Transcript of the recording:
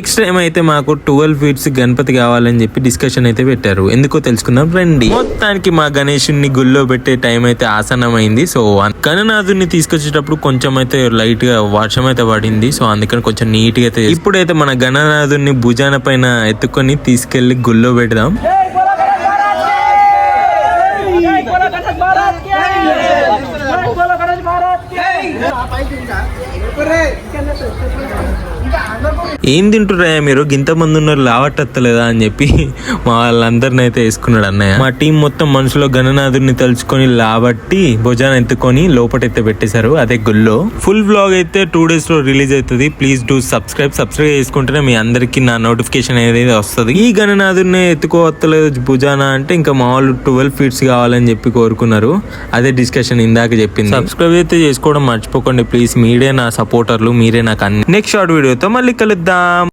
Next time అయితే మాకు 12 feets Ganapati కావాలని చెప్పి డిస్కషన్ అయితే పెట్టారు. ఎందుకో తెలుసుకుందాం రండి. మొత్తానికి మా గణేషుని గుళ్ళో పెట్టే టైం అయితే ఆసన్నమైంది. సో గణనాథుని తీసుకొచ్చేటప్పుడు కొంచెం అయితే లైట్ గా వర్షం అయితే పడింది. సో అందుకని కొంచెం నీట్ గా అయితే ఇప్పుడైతే మన గణనాథుని భుజాన పైన ఎత్తుకొని తీసుకెళ్లి గుళ్ళో పెడదాం. ఏం తింటురా మీరు, గింత మంది ఉన్నారు లావట్టలేదా అని చెప్పి మా వాళ్ళందరిని అయితే వేసుకున్నాడు అన్నయ్య. మా టీం మొత్తం మనసులో గణనాథుడిని తలుచుకొని లాబట్టి భుజాన్ని ఎత్తుకొని లోపటైతే పెట్టేశారు. అదే గుళ్ళో. ఫుల్ వ్లాగ్ అయితే 2 days లో రిలీజ్ అవుతుంది. ప్లీజ్ డూ సబ్స్క్రైబ్ చేసుకుంటేనే మీ అందరికి నా నోటిఫికేషన్ అనేది వస్తుంది. ఈ గణనాథుడిని ఎత్తుకోవత్తలేదు భుజాన అంటే ఇంకా మా వాళ్ళు 12 ఫీట్స్ కావాలని చెప్పి కోరుకున్నారు. అదే డిస్కషన్ ఇందాక చెప్పింది. సబ్స్క్రైబ్ అయితే చేసుకోవడం మర్చిపోకండి ప్లీజ్. మీరే నా సపోర్టర్లు, మీరే నాకు అన్ని. నెక్స్ట్ షార్ట్ వీడియోతో మళ్ళీ కలుద్దాం.